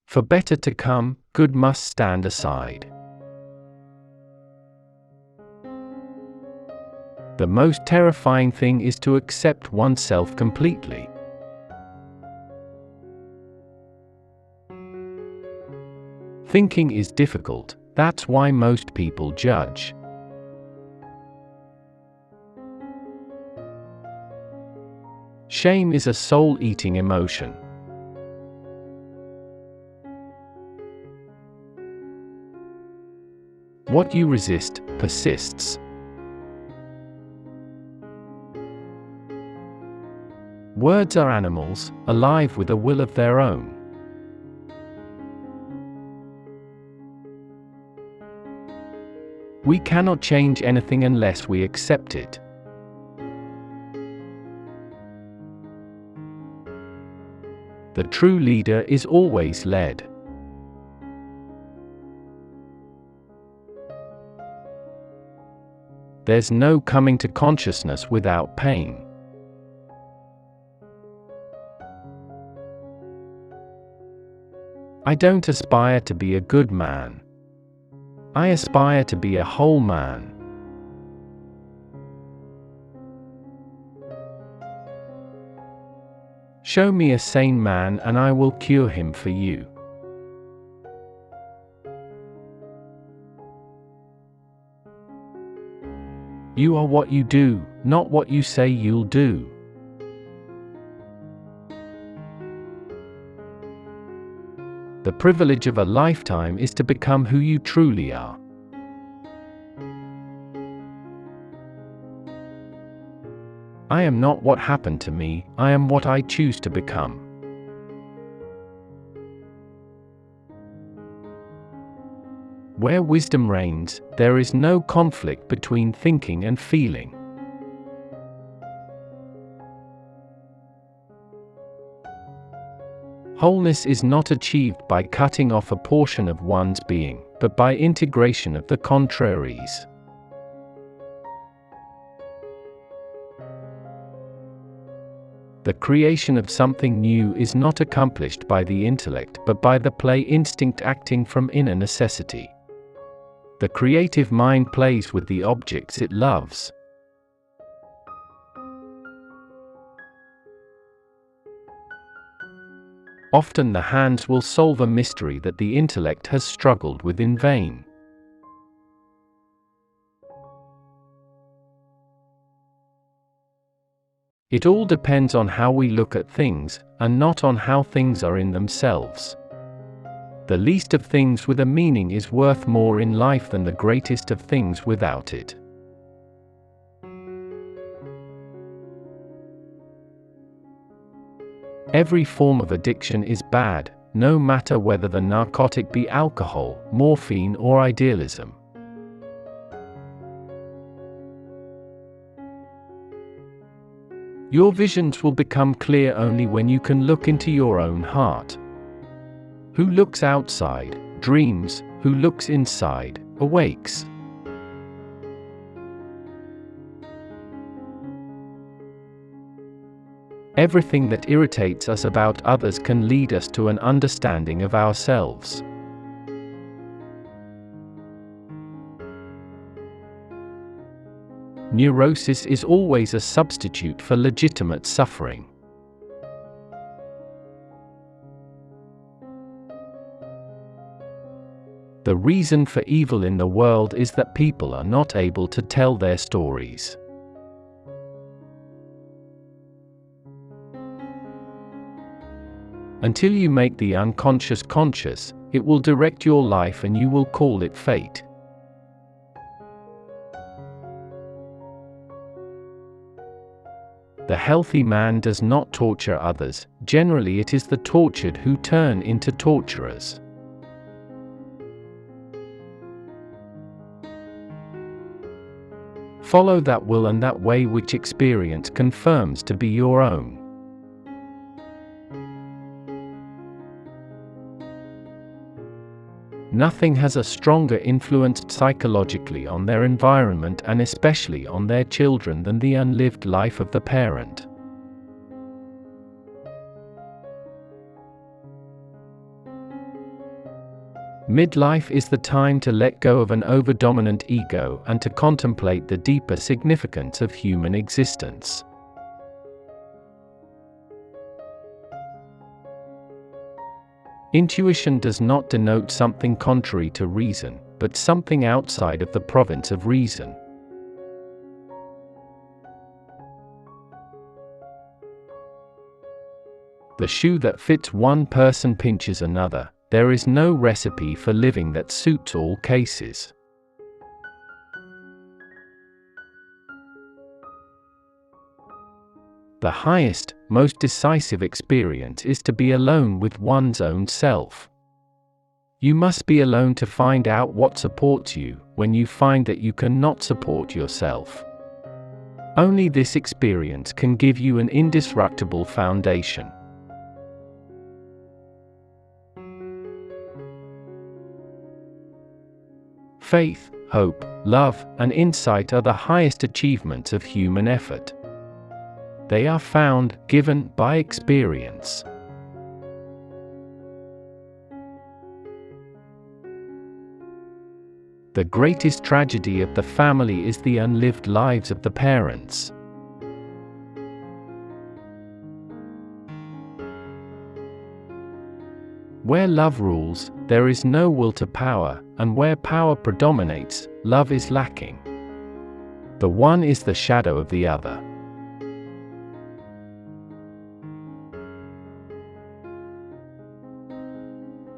For better to come, good must stand aside. The most terrifying thing is to accept oneself completely. Thinking is difficult, that's why most people judge. Shame is a soul-eating emotion. What you resist, persists. Words are animals, alive with a will of their own. We cannot change anything unless we accept it. The true leader is always led. There's no coming to consciousness without pain. I don't aspire to be a good man. I aspire to be a whole man. Show me a sane man and I will cure him for you. You are what you do, not what you say you'll do. The privilege of a lifetime is to become who you truly are. I am not what happened to me, I am what I choose to become. Where wisdom reigns, there is no conflict between thinking and feeling. Wholeness is not achieved by cutting off a portion of one's being, but by integration of the contraries. The creation of something new is not accomplished by the intellect but by the play instinct acting from inner necessity. The creative mind plays with the objects it loves. Often the hands will solve a mystery that the intellect has struggled with in vain. It all depends on how we look at things, and not on how things are in themselves. The least of things with a meaning is worth more in life than the greatest of things without it. Every form of addiction is bad, no matter whether the narcotic be alcohol, morphine, or idealism. Your visions will become clear only when you can look into your own heart. Who looks outside, dreams, who looks inside, awakes. Everything that irritates us about others can lead us to an understanding of ourselves. Neurosis is always a substitute for legitimate suffering. The reason for evil in the world is that people are not able to tell their stories. Until you make the unconscious conscious, it will direct your life and you will call it fate. The healthy man does not torture others, generally it is the tortured who turn into torturers. Follow that will and that way which experience confirms to be your own. Nothing has a stronger influence psychologically on their environment and especially on their children than the unlived life of the parent. Midlife is the time to let go of an overdominant ego and to contemplate the deeper significance of human existence. Intuition does not denote something contrary to reason, but something outside of the province of reason. The shoe that fits one person pinches another. There is no recipe for living that suits all cases. The highest, most decisive experience is to be alone with one's own self. You must be alone to find out what supports you, when you find that you cannot support yourself. Only this experience can give you an indestructible foundation. Faith, hope, love, and insight are the highest achievements of human effort. They are found, given, by experience. The greatest tragedy of the family is the unlived lives of the parents. Where love rules, there is no will to power, and where power predominates, love is lacking. The one is the shadow of the other.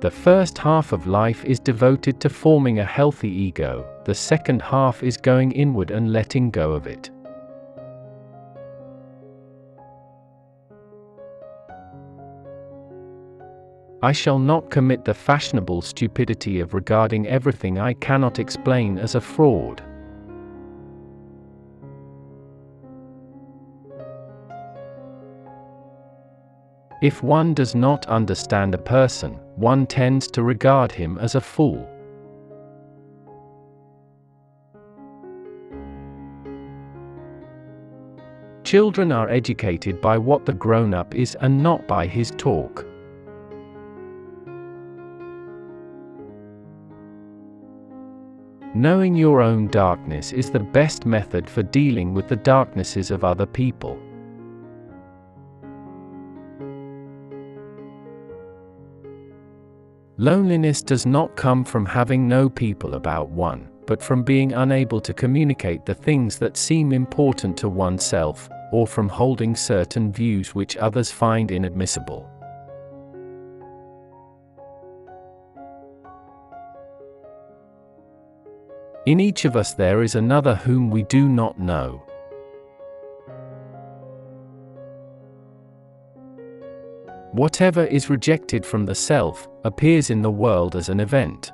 The first half of life is devoted to forming a healthy ego, the second half is going inward and letting go of it. I shall not commit the fashionable stupidity of regarding everything I cannot explain as a fraud. If one does not understand a person, one tends to regard him as a fool. Children are educated by what the grown-up is and not by his talk. Knowing your own darkness is the best method for dealing with the darknesses of other people. Loneliness does not come from having no people about one, but from being unable to communicate the things that seem important to oneself, or from holding certain views which others find inadmissible. In each of us there is another whom we do not know. Whatever is rejected from the self, appears in the world as an event.